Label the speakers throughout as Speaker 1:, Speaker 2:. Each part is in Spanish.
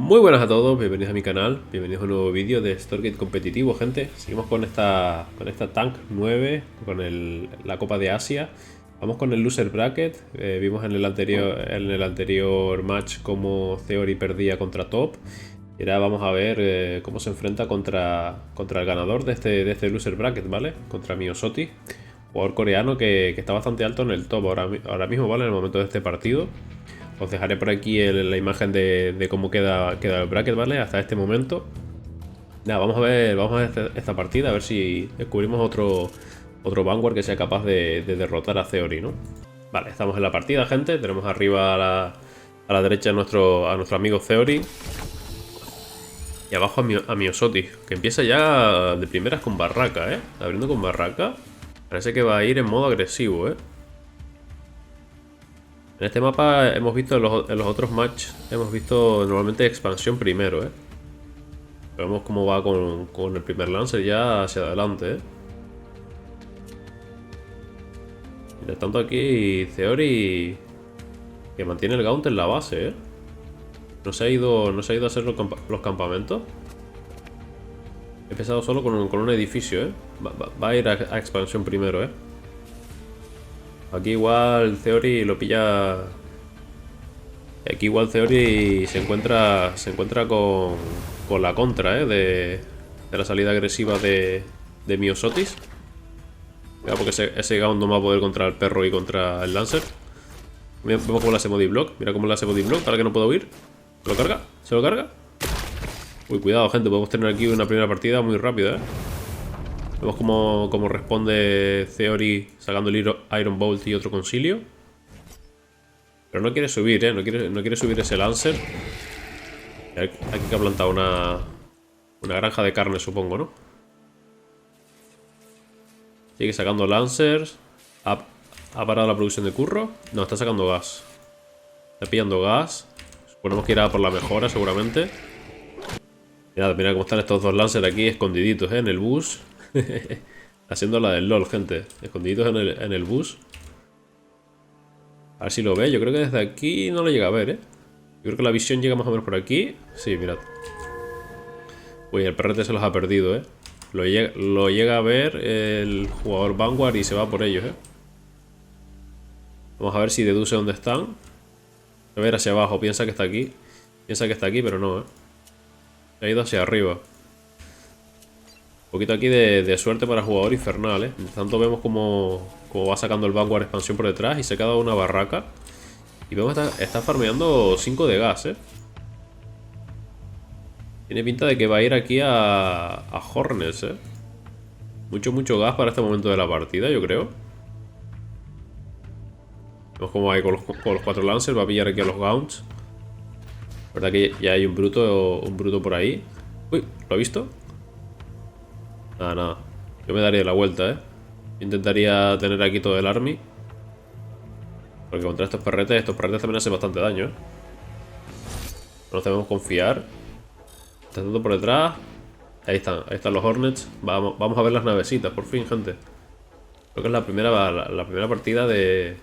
Speaker 1: Muy buenas a todos, bienvenidos a mi canal, bienvenidos a un nuevo vídeo de Storgate competitivo, gente. Seguimos con esta Tank 9, con la Copa de Asia. Vamos con el Loser Bracket. Vimos en el anterior match cómo Theory perdía contra Top. Y ahora vamos a ver cómo se enfrenta contra el ganador de este Loser Bracket, ¿vale? Contra Miosoti, jugador coreano que está bastante alto en el top ahora mismo, ¿vale? En el momento de este partido. Os dejaré por aquí la imagen de cómo queda el bracket, ¿vale? Hasta este momento. Nada, vamos a ver esta partida, a ver si descubrimos otro Vanguard que sea capaz de derrotar a Theory, ¿no? Vale, estamos en la partida, gente. Tenemos arriba a la derecha a nuestro amigo Theory. Y abajo a Miosoti, que empieza ya de primeras con Barraca, ¿eh? Abriendo con Barraca. Parece que va a ir en modo agresivo, ¿eh? En este mapa hemos visto en los otros matches, hemos visto normalmente expansión primero, ¿eh? Vemos cómo va con el primer Lancer ya hacia adelante, ¿eh? Mientras tanto aquí Theory que mantiene el Gaunt en la base, ¿eh? No se ha ido a hacer los campamentos. He empezado solo con un edificio, ¿eh? Va a ir a expansión primero, ¿eh? Aquí igual Theory lo pilla. Aquí igual Theory se encuentra con la contra, de la salida agresiva de Miosotis. Mira, porque ese Gaunt no va a poder contra el perro y contra el Lancer. Vemos cómo le hace body block. Mira cómo le hace body block para que no pueda huir. ¿Se lo carga? ¿Se lo carga? Uy, cuidado, gente. Podemos tener aquí una primera partida muy rápida, ¿eh? Vemos cómo responde Theory sacando el Iron Bolt y otro concilio. Pero no quiere subir, ¿eh? No quiere subir ese Lancer. Aquí que ha plantado una granja de carne, supongo, ¿no? Sigue sacando Lancers. Ha parado la producción de curro. No, está sacando gas. Está pillando gas. Suponemos que irá por la mejora, seguramente. Mirad cómo están estos dos Lancers aquí escondiditos, ¿eh? En el bus. Haciendo la del LOL, gente. Escondiditos en el bus. A ver si lo ve. Yo creo que desde aquí no lo llega a ver, ¿eh? Yo creo que la visión llega más o menos por aquí. Sí, mirad. Uy, el perrete se los ha perdido, ¿eh? Lo llega a ver el jugador Vanguard y se va por ellos, ¿eh? Vamos a ver si deduce dónde están. A ver hacia abajo. Piensa que está aquí. Pero no, ¿eh? Se ha ido hacia arriba. Un poquito aquí de suerte para el jugador infernal, ¿eh? Mientras tanto vemos cómo va sacando el Vanguard expansión por detrás y se queda una barraca. Y vemos que está farmeando 5 de gas, ¿eh? Tiene pinta de que va a ir aquí a Hornets, ¿eh? Mucho gas para este momento de la partida, yo creo. Vemos cómo va con los 4 Lancers. Va a pillar aquí a los Gaunts. Verdad que ya hay un bruto por ahí. Uy, ¿lo ha visto? Nada. Yo me daría la vuelta, ¿eh? Intentaría tener aquí todo el army. Porque contra estos perretes también hacen bastante daño, ¿eh? No nos debemos confiar. Está todo por detrás. Ahí están los Hornets. Vamos a ver las navecitas, por fin, gente. Creo que es la primera partida de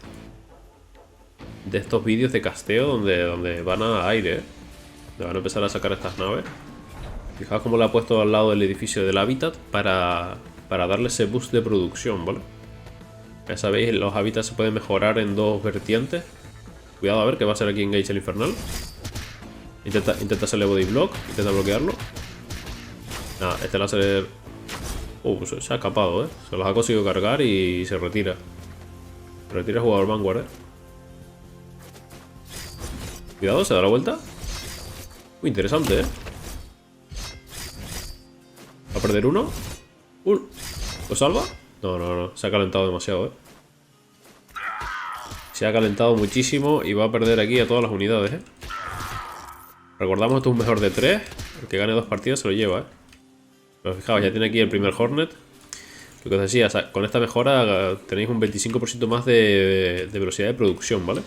Speaker 1: estos vídeos de casteo donde van a aire, ¿eh? Donde van a empezar a sacar estas naves. Fijaos cómo la ha puesto al lado del edificio del hábitat para darle ese boost de producción, ¿vale? Ya sabéis, los hábitats se pueden mejorar en dos vertientes. Cuidado a ver qué va a hacer aquí Engage el infernal. Intenta hacerle body block, intenta bloquearlo. Nada, este láser... pues se ha escapado, ¿eh? Se los ha conseguido cargar y se retira. Se retira el jugador Vanguard, ¿eh? Cuidado, se da la vuelta. Muy interesante, ¿eh? Va a perder uno. ¿Lo salva? No. Se ha calentado demasiado, ¿eh? Se ha calentado muchísimo y va a perder aquí a todas las unidades, ¿eh? Recordamos, esto es un mejor de 3. El que gane 2 partidas se lo lleva, ¿eh? Pero fijaos, ya tiene aquí el primer Hornet. Lo que os decía, con esta mejora tenéis un 25% más de velocidad de producción, ¿vale?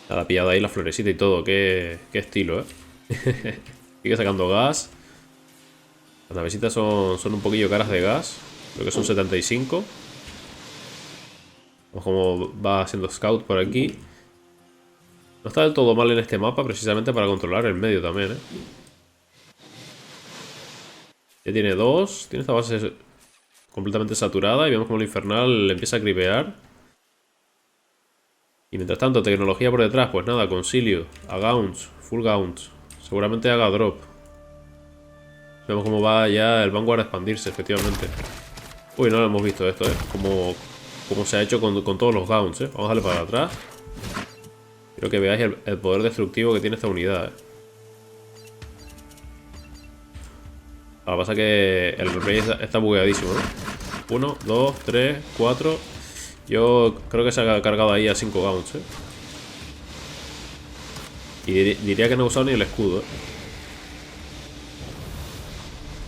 Speaker 1: Nada, pillado ahí la florecita y todo. Qué estilo, ¿eh? Sigue sacando gas. Las navecitas son un poquillo caras de gas. Creo que son 75. Vemos cómo va haciendo scout por aquí. No está del todo mal en este mapa, precisamente para controlar el medio también, ¿eh? Ya tiene dos. Tiene esta base completamente saturada y vemos como el infernal empieza a creepear. Y mientras tanto, tecnología por detrás, pues nada, concilio, a Gaunts, full Gaunts. Seguramente haga drop. Vemos cómo va ya el Vanguard a expandirse, efectivamente. Uy, no lo hemos visto esto, como se ha hecho con todos los Gaunts, Vamos a darle para atrás. Quiero que veáis el poder destructivo que tiene esta unidad, Lo que pasa es que el replay está bugueadísimo, ¿no? 1, 2, 3, 4. Yo creo que se ha cargado ahí a 5 Gaunts, Y diría que no he usado ni el escudo,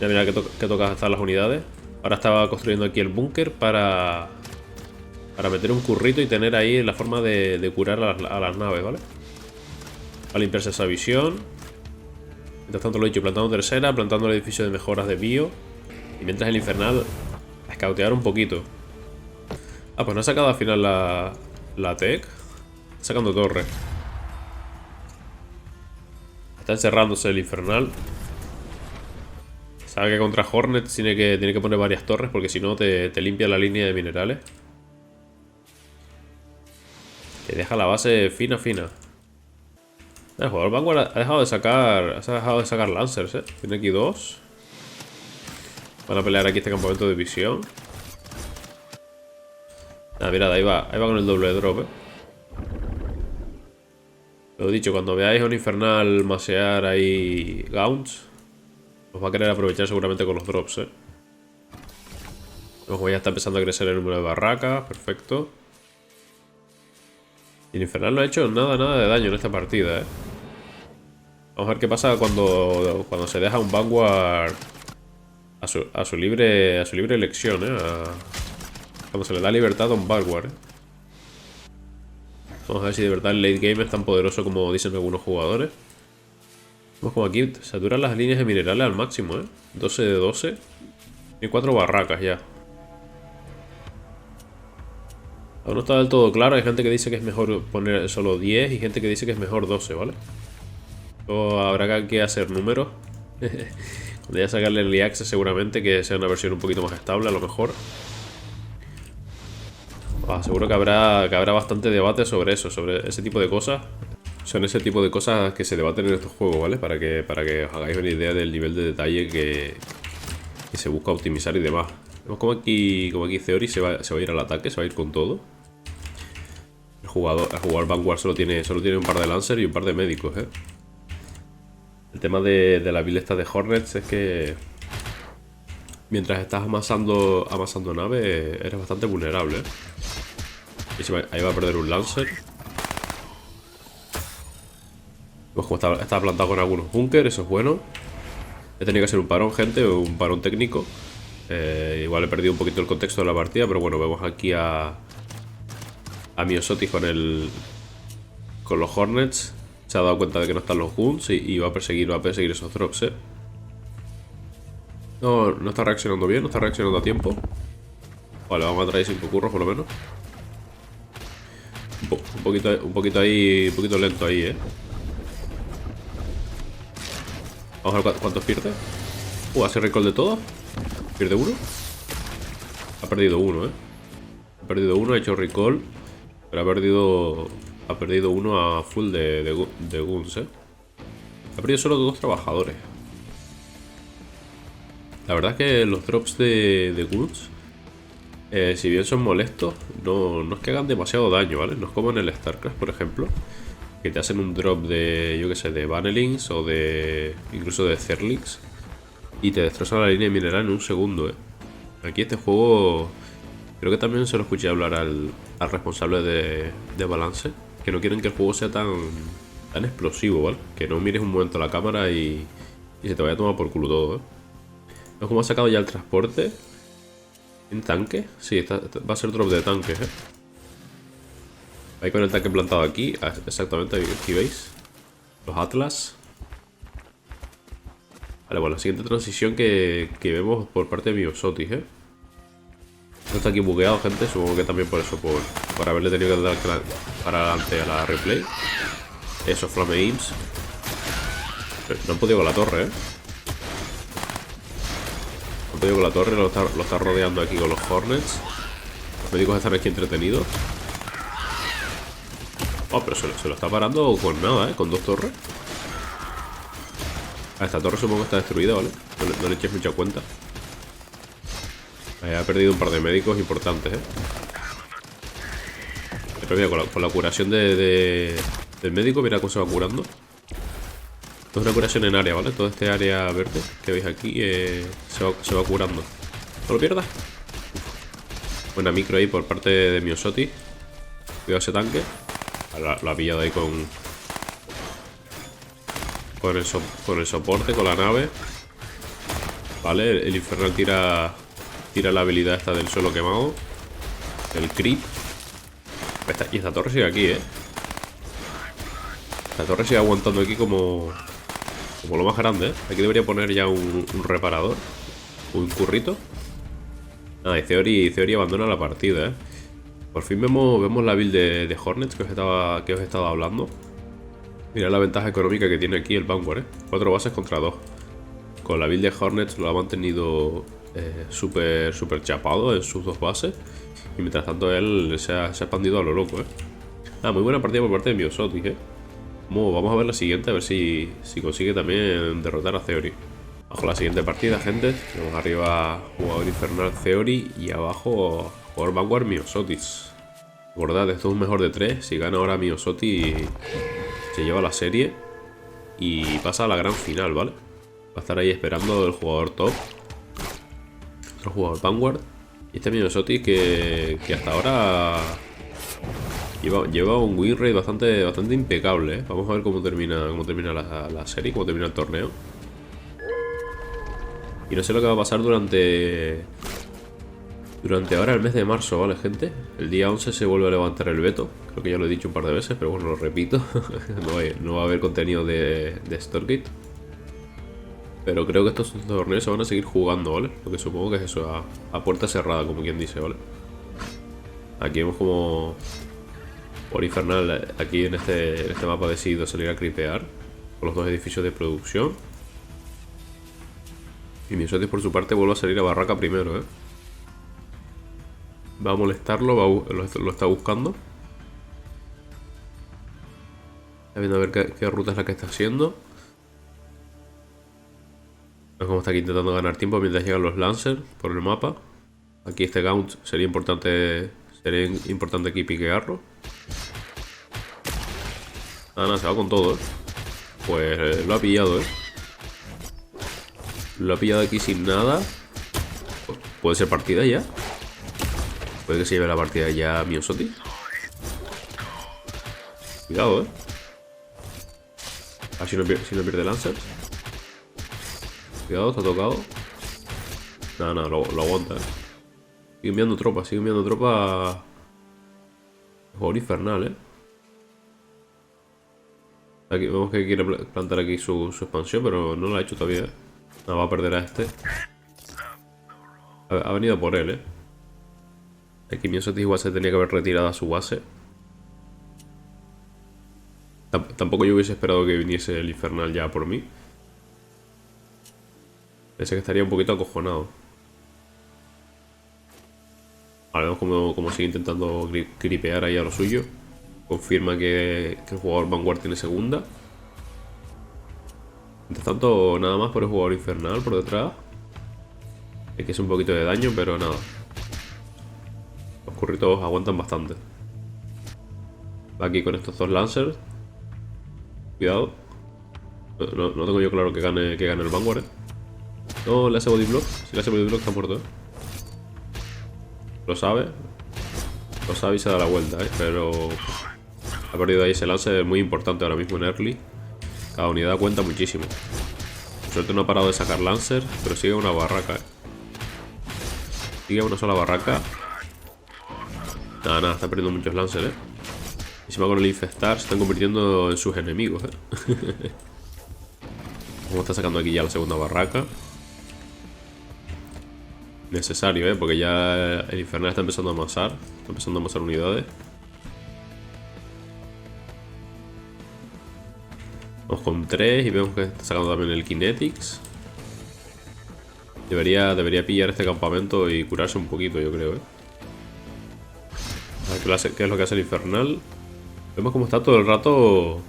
Speaker 1: Ya mira que toca estar las unidades. Ahora estaba construyendo aquí el búnker para meter un currito y tener ahí la forma de curar a las naves, ¿vale? Para limpiarse esa visión. Mientras tanto lo he dicho, plantando tercera, plantando el edificio de mejoras de bio. Y mientras el infernal a escautear un poquito. Ah, pues no ha sacado al final la tech. Está sacando torre. Está encerrándose el infernal. Sabe que contra Hornet tiene que poner varias torres porque si no te limpia la línea de minerales. Te deja la base fina. El jugador Vanguard ha dejado de sacar Lancers, Tiene aquí dos. Van a pelear aquí este campamento de visión. Ah, mirad, ahí va con el doble drop, Lo dicho, cuando veáis a un infernal masear ahí Gaunts, os va a querer aprovechar seguramente con los drops, Luego ya está empezando a crecer el número de barracas, perfecto. Y el infernal no ha hecho nada de daño en esta partida, Vamos a ver qué pasa cuando se deja un Vanguard a su libre elección, cuando se le da libertad a un Vanguard, Vamos a ver si de verdad el late game es tan poderoso como dicen algunos jugadores. Vemos como aquí saturan las líneas de minerales al máximo, 12 de 12. Y 4 barracas ya. Aún no está del todo claro. Hay gente que dice que es mejor poner solo 10 y gente que dice que es mejor 12, ¿vale? O habrá que hacer números. Cuando ya sacarle el Early seguramente que sea una versión un poquito más estable a lo mejor. Seguro que habrá bastante debate sobre eso, sobre ese tipo de cosas. Son ese tipo de cosas que se debaten en estos juegos, ¿vale? Para que os hagáis una idea del nivel de detalle que se busca optimizar y demás. Vemos como aquí Theory se va a ir al ataque, se va a ir con todo. El jugador Vanguard solo tiene un par de Lancers y un par de médicos, El tema de la build esta de Hornets es que mientras estás amasando naves eres bastante vulnerable, Y ahí va a perder un Lancer. Pues como está plantado con algunos bunkers, eso es bueno. He tenido que hacer un parón, gente, o un parón técnico. Igual he perdido un poquito el contexto de la partida, pero bueno, vemos aquí a Miosotis con los Hornets. Se ha dado cuenta de que no están los Guns y va a perseguir esos drops, No está reaccionando bien, no está reaccionando a tiempo. Vale, vamos a traer 5 curros por lo menos. Un poquito lento ahí, Vamos a ver cuántos pierde. Hace recall de todo. Pierde uno. Ha perdido uno, Ha perdido uno, ha hecho recall. Pero ha perdido uno a full de Guns, Ha perdido solo 2 trabajadores. La verdad es que los drops de Guns, si bien son molestos, no es que hagan demasiado daño, ¿vale? No es como en el StarCraft, por ejemplo, que te hacen un drop de, yo que sé, de Banelings o incluso de Zerlings y te destrozan la línea de mineral en un segundo, Aquí este juego, creo que también se lo escuché hablar al responsable de Balance, que no quieren que el juego sea tan explosivo, ¿vale? Que no mires un momento a la cámara y se te vaya a tomar por culo todo, ¿Ves cómo ha sacado ya el transporte? ¿En tanque? Sí, va a ser drop de tanques, Ahí con el tanque plantado aquí, exactamente, aquí veis. Los Atlas. Vale, bueno, la siguiente transición que vemos por parte de Miosotis, No está aquí bugueado, gente, supongo que también por eso, por haberle tenido que dar para adelante a la replay. Esos Flameims. No han podido con la torre, ¿eh? No han podido con la torre, lo está rodeando aquí con los Hornets. Los médicos están aquí entretenidos. Oh, pero se lo está parando con nada, ¿eh? Con 2 torres. Esta torre supongo que está destruida, ¿vale? No le eches mucha cuenta. Ha perdido un par de médicos importantes, ¿eh? Pero mira, con la curación del médico, mira cómo se va curando. Esto es una curación en área, ¿vale? Todo este área verde que veis aquí se va curando. No lo pierdas. Buena micro ahí por parte de Miosotis. Cuidado ese tanque. Lo ha pillado ahí con el soporte, con la nave. Vale, el infernal tira la habilidad esta del suelo quemado. El creep. Y esta torre sigue aquí, ¿eh? Esta torre sigue aguantando aquí como lo más grande, ¿eh? Aquí debería poner ya un reparador. Un currito. Ah, y Theory abandona la partida, ¿eh? Por fin vemos la build de Hornets que os he estado hablando. Mirad la ventaja económica que tiene aquí el Vanguard, ¿eh? 4 bases contra 2. Con la build de Hornets lo ha mantenido súper chapado en sus 2 bases. Y mientras tanto él se ha expandido a lo loco, ¿eh? Ah, muy buena partida por parte de Miosotis, ¿eh? Vamos a ver la siguiente, a ver si consigue también derrotar a Theory. Bajo la siguiente partida, gente. Tenemos arriba jugador infernal Theory y abajo jugador Vanguard Miosotis. Recordad, esto es un mejor de 3. Si gana ahora Miosotis, se lleva la serie y pasa a la gran final, ¿vale? Va a estar ahí esperando el jugador top. Otro jugador Vanguard. Y este Miosotis que hasta ahora lleva un win rate bastante impecable, ¿eh? Vamos a ver cómo termina la serie, cómo termina el torneo. Y no sé lo que va a pasar durante ahora el mes de marzo, ¿vale, gente? El día 11 se vuelve a levantar el veto. Creo que ya lo he dicho un par de veces, pero bueno, lo repito. No va a haber contenido de Stargate. Pero creo que estos torneos se van a seguir jugando, ¿vale? Lo que supongo que es eso, a puerta cerrada, como quien dice, ¿vale? Aquí vemos como por infernal, aquí en este mapa ha decidido salir a creepear con los 2 edificios de producción. Y Miosotis por su parte vuelve a salir a barraca primero, ¿eh? Va a molestarlo, lo está buscando. Está viendo a ver qué ruta es la que está haciendo. Es como está aquí intentando ganar tiempo mientras llegan los Lancers por el mapa. Aquí este Gaunt sería importante aquí piquearlo. Nada, se va con todo, ¿eh? Pues lo ha pillado, ¿eh? Lo ha pillado aquí sin nada. Puede ser partida ya. Puede que se lleve la partida ya Miosotis. Cuidado, ¿eh? A ver si no pierde Lancers. Cuidado, está tocado. Nada, lo aguanta, ¿eh? Sigue enviando tropas. Jugador infernal, ¿eh? Aquí, vemos que quiere plantar aquí su expansión, pero no lo ha hecho todavía, ¿eh? Nada, va a perder a este. Ha venido por él, ¿eh? Aquí Miosotis igual se tenía que haber retirado a su base. Tampoco yo hubiese esperado que viniese el infernal ya por mí. Pensé que estaría un poquito acojonado. Ahora vemos como sigue intentando gripear ahí a lo suyo. Confirma que el jugador Vanguard tiene segunda. Mientras tanto, nada más por el jugador infernal por detrás. Hay que hacer un poquito de daño, pero nada. Los curritos aguantan bastante. Va aquí con estos 2 Lancers. Cuidado. No tengo yo claro que gane el Vanguard, ¿eh? No, le hace body block. Si le hace body block está muerto, ¿eh? Lo sabe y se da la vuelta, ¿eh? Pero ha perdido ahí ese lance muy importante ahora mismo en early. Cada unidad cuenta muchísimo. Por suerte no ha parado de sacar Lancer, pero sigue una barraca, ¿eh? Sigue una sola barraca. Nada, está perdiendo muchos Lancers, ¿eh? Y encima con el infestar se están convirtiendo en sus enemigos, ¿eh? Como está sacando aquí ya la segunda barraca. Necesario, ¿eh? Porque ya el infernal está empezando a amasar. Está empezando a amasar unidades. Vamos con 3 y vemos que está sacando también el Kinetics. Debería pillar este campamento y curarse un poquito, yo creo, A ver qué es lo que hace el Infernal. Vemos como está todo el rato...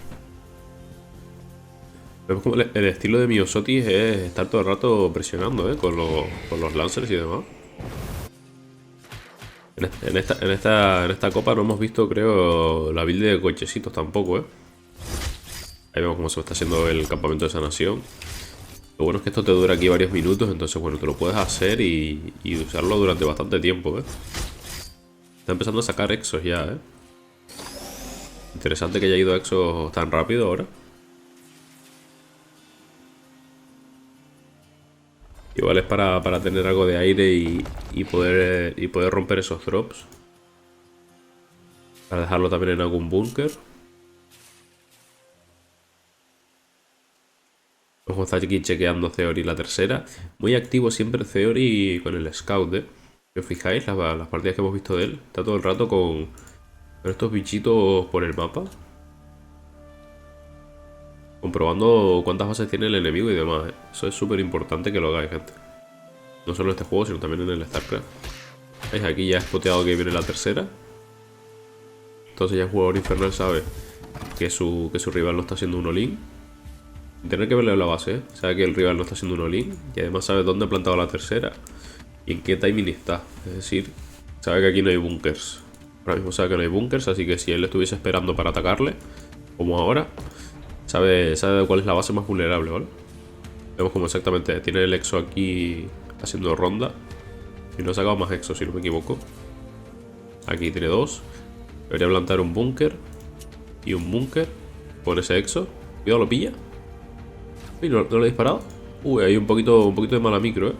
Speaker 1: Vemos como el estilo de Miosotis es estar todo el rato presionando, con los Lancers y demás. En esta copa no hemos visto, creo, la build de cochecitos tampoco, Ahí vemos cómo se está haciendo el campamento de sanación. Lo bueno es que esto te dura aquí varios minutos, entonces bueno, te lo puedes hacer y usarlo durante bastante tiempo, Está empezando a sacar exos ya, Interesante que haya ido exos tan rápido ahora. Igual es para tener algo de aire y poder romper esos drops. Para dejarlo también en algún búnker. Vamos a estar aquí chequeando Theory la tercera. Muy activo siempre Theory con el Scout, Si os fijáis, las partidas que hemos visto de él, está todo el rato con estos bichitos por el mapa. Comprobando cuántas bases tiene el enemigo y demás, Eso es súper importante que lo hagáis, gente. No solo en este juego, sino también en el StarCraft. ¿Veis? Aquí ya he spoteado que viene la tercera. Entonces ya el jugador infernal sabe que su rival no está haciendo un all-in. Sin tener que verle la base, sabe que el rival no está haciendo un all-in. Y además sabe dónde ha plantado la tercera y en qué timing está. Es decir, sabe que aquí no hay bunkers. Ahora mismo sabe que no hay bunkers, así que si él estuviese esperando para atacarle, como ahora, sabe cuál es la base más vulnerable, ¿vale? Vemos como exactamente tiene el exo aquí haciendo ronda. Y no ha sacado más exo, si no me equivoco. Aquí tiene 2. Debería plantar un búnker y un búnker con ese exo. Cuidado, lo pilla. Uy, no lo he disparado. Uy, hay un poquito de mala micro,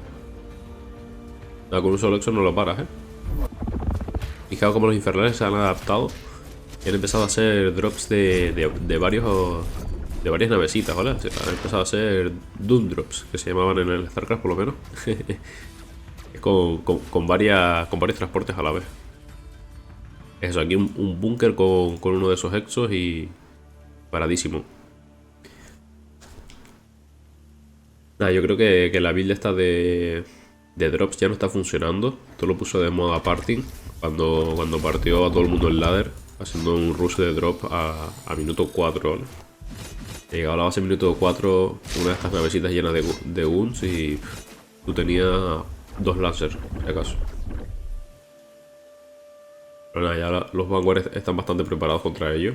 Speaker 1: Nada, con un solo exo no lo paras, Fijaos cómo los infernales se han adaptado y han empezado a hacer drops de varias navecitas, ¿vale? Han empezado a hacer Doom drops, que se llamaban en el StarCraft por lo menos. con varios transportes a la vez. Eso, aquí un búnker con uno de esos exos y paradísimo. Nada, yo creo que la build esta de drops ya no está funcionando. Esto lo puso de moda parting cuando partió a todo el mundo el ladder, haciendo un rush de drop a minuto 4, ¿vale? Llegaba a la base minuto 4, una de estas navecitas llenas de guns y tú tenías 2 lancers, si acaso. Pero nada, ya los Vanguard están bastante preparados contra ellos.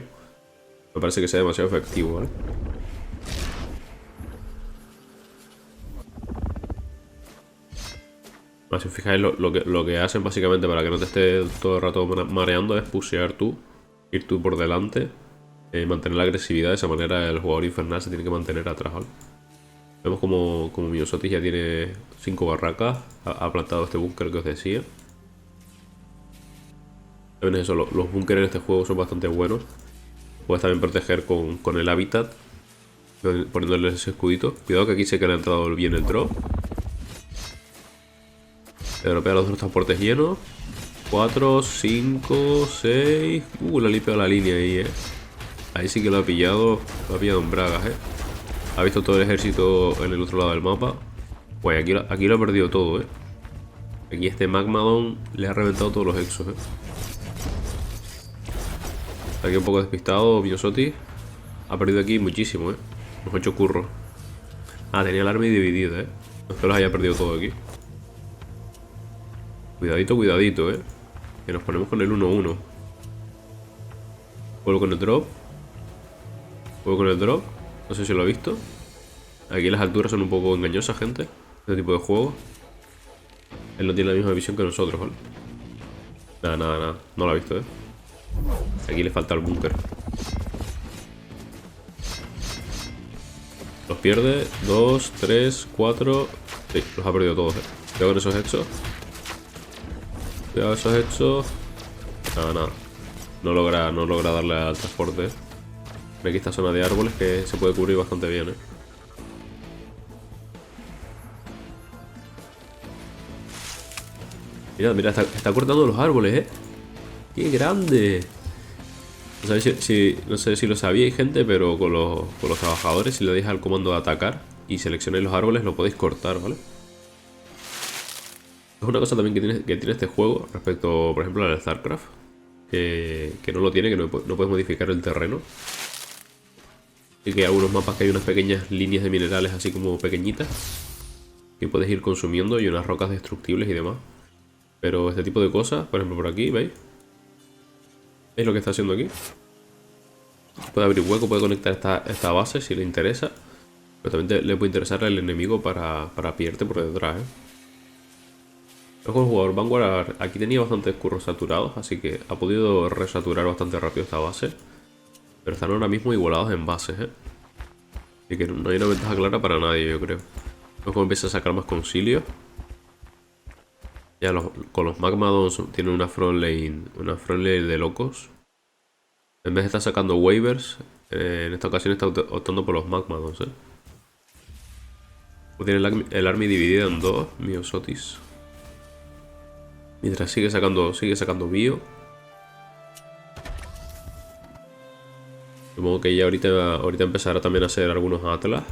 Speaker 1: Me parece que sea demasiado efectivo, ¿vale? Si os fijáis, lo que hacen básicamente para que no te esté todo el rato mareando es pushear tú, ir tú por delante, mantener la agresividad. De esa manera el jugador infernal se tiene que mantener atrás, ¿vale? Vemos como Miosotis ya tiene 5 barracas, ha plantado este búnker que os decía. También es eso, los búnkers en este juego son bastante buenos. Puedes también proteger con el hábitat, poniéndole ese escudito. Cuidado que aquí sé que le ha entrado bien el drop. Dropea los dos transportes llenos. 4, 5, 6. Le ha limpiado la línea ahí, Ahí sí que lo ha pillado en bragas, Ha visto todo el ejército en el otro lado del mapa. Pues aquí lo ha perdido todo, Aquí este Magmadon le ha reventado todos los exos, Aquí un poco despistado, Miosotis. Ha perdido aquí muchísimo, Nos ha hecho curro. Ah, tenía el army dividido, No es que los haya perdido todo aquí. Cuidadito, Que nos ponemos con el 1-1. Vuelvo con el drop. No sé si lo he visto. Aquí las alturas son un poco engañosas, gente. Este tipo de juego. Él no tiene la misma visión que nosotros, ¿vale? Nada. No lo ha visto, Aquí le falta el búnker. Los pierde. 2, 3, 4. Sí, los ha perdido todos, Cuidado con esos hechos. Cuidado esos hechos. Nada. No logra darle al transporte. Aquí esta zona de árboles que se puede cubrir bastante bien, Mira, está cortando los árboles, ¡Qué grande! No sé si lo sabíais, gente, pero con los trabajadores, si le dais al comando de atacar y seleccionáis los árboles, lo podéis cortar, ¿vale? Es una cosa también que tiene este juego respecto, por ejemplo, al StarCraft, que no lo tiene, que no puedes modificar el terreno. Y que hay algunos mapas que hay unas pequeñas líneas de minerales así como pequeñitas que puedes ir consumiendo y unas rocas destructibles y demás. Pero este tipo de cosas, por ejemplo por aquí, ¿veis? ¿Veis lo que está haciendo aquí? Puede abrir hueco, puede conectar esta base si le interesa. Pero también le puede interesar al enemigo para pillarte por detrás, ¿eh? Luego el jugador Vanguard aquí tenía bastantes curros saturados, así que ha podido resaturar bastante rápido esta base. Pero están ahora mismo igualados en bases, ¿eh? Así que no hay una ventaja clara para nadie, yo creo. Luego empieza a sacar más concilio. Ya con los Magmadons tienen una front lane de locos. En vez de estar sacando waivers, en esta ocasión está optando por los Magmadons, ¿eh? Tiene el army dividida en dos, Miosotis. Mientras sigue sacando bio. Supongo que ya ahorita empezará también a hacer algunos Atlas.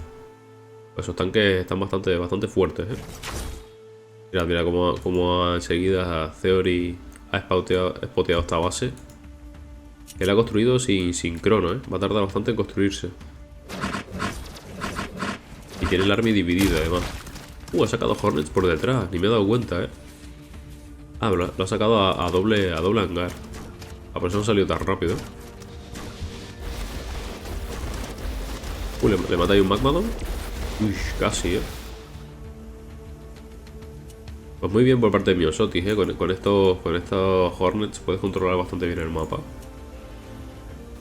Speaker 1: Pues esos tanques están bastante fuertes, ¿eh? Mira cómo enseguida Theory ha spoteado esta base. Él ha construido sin crono, ¿eh? Va a tardar bastante en construirse. Y tiene el army dividido, además. Ha sacado Hornets por detrás, ni me he dado cuenta, ¿eh? Ah, lo ha sacado a doble hangar. Por eso no salió tan rápido. Le mata ahí un Magmadon. Uy, casi, ¿eh? Pues muy bien por parte de Miosotis, ¿eh? Con estos Hornets puedes controlar bastante bien el mapa.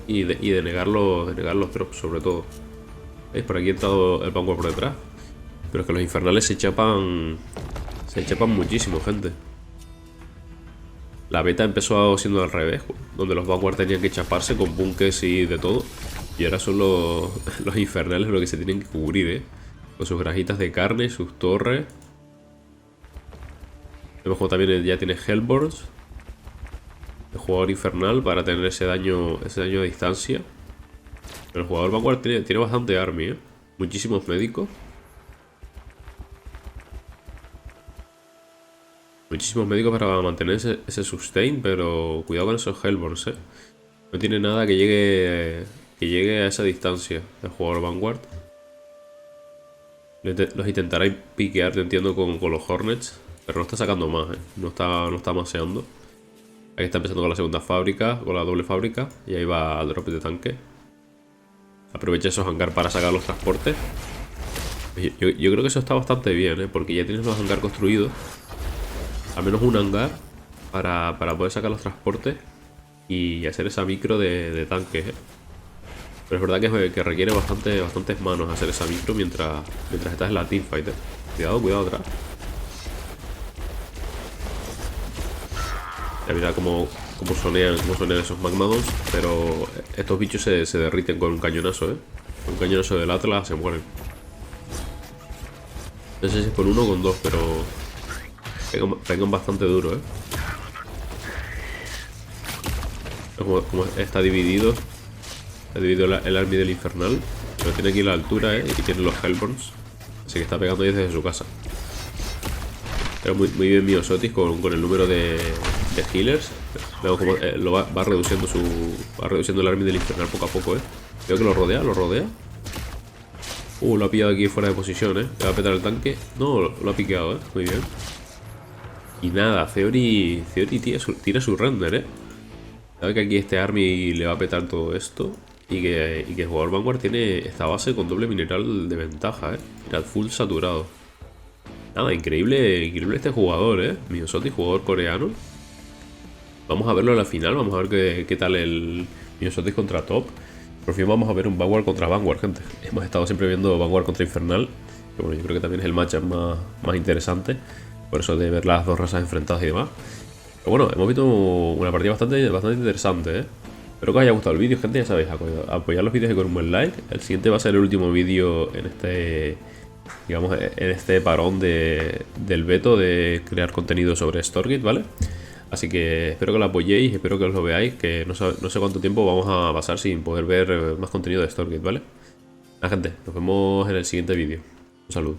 Speaker 1: Y denegar los drops, sobre todo. ¿Veis? Por aquí ha entrado el Vanguard por detrás. Pero es que los infernales se chapan muchísimo, gente. La beta empezó siendo al revés, donde los Vanguard tenían que chaparse con bunkers y de todo. Y ahora son los infernales los que se tienen que cubrir, ¿eh? Con sus grajitas de carne, sus torres. Vemos como también ya tiene Hellborns, el jugador infernal, para tener ese daño a distancia. Pero el jugador Vanguard tiene bastante army, ¿eh? Muchísimos médicos. Muchísimos médicos para mantener ese sustain, pero cuidado con esos Hellborns, ¿eh? No tiene nada que llegue a esa distancia el jugador Vanguard. Los intentará piquear, te entiendo, con los Hornets. Pero no está sacando más, ¿eh? No está maseando. Aquí está empezando con la segunda fábrica, con la doble fábrica. Y ahí va al drop de tanque. Aprovecha esos hangar para sacar los transportes. Yo creo que eso está bastante bien, ¿eh? Porque ya tienes los hangar construidos. Al menos un hangar para poder sacar los transportes y hacer esa micro de tanques, ¿eh? Pero es verdad que requiere bastantes manos hacer esa micro mientras estás en la teamfight, ¿eh? Cuidado atrás. Ya mira cómo sonean esos Magmadons. Pero estos bichos se derriten con un cañonazo, ¿eh? Con un cañonazo del Atlas se mueren. No sé si es con uno o con dos, pero pegan bastante duro, ¿eh? Como está dividido. Está dividido el army del infernal. Pero tiene aquí la altura, ¿eh? Y tiene los Hellborns. Así que está pegando ahí desde su casa. Pero muy bien Miosotis con el número de healers. Vemos como va reduciendo el army del infernal poco a poco, ¿eh? Veo que lo rodea. Lo ha pillado aquí fuera de posición, ¿eh? Le va a petar el tanque. No, lo ha piqueado, ¿eh? Muy bien. Y nada, Theory tira su render, ¿eh? Sabe que aquí este army le va a petar todo esto. Y que el jugador Vanguard tiene esta base con doble mineral de ventaja, ¿eh? Mirad, full saturado. Nada, increíble este jugador, ¿eh? Miosotis, jugador coreano. Vamos a verlo en la final, vamos a ver qué tal el Miosotis contra Top. Por fin vamos a ver un Vanguard contra Vanguard, gente. Hemos estado siempre viendo Vanguard contra Infernal. Que bueno, yo creo que también es el matchup más interesante. Por eso de ver las dos razas enfrentadas y demás. Pero bueno, hemos visto una partida bastante interesante, ¿eh? Espero que os haya gustado el vídeo, gente. Ya sabéis, apoyar los vídeos con un buen like. El siguiente va a ser el último vídeo en este parón del veto de crear contenido sobre Stormgate, ¿vale? Así que espero que lo apoyéis, espero que os lo veáis, que no sé cuánto tiempo vamos a pasar sin poder ver más contenido de Stormgate, ¿vale? Nada, gente, nos vemos en el siguiente vídeo. Un saludo.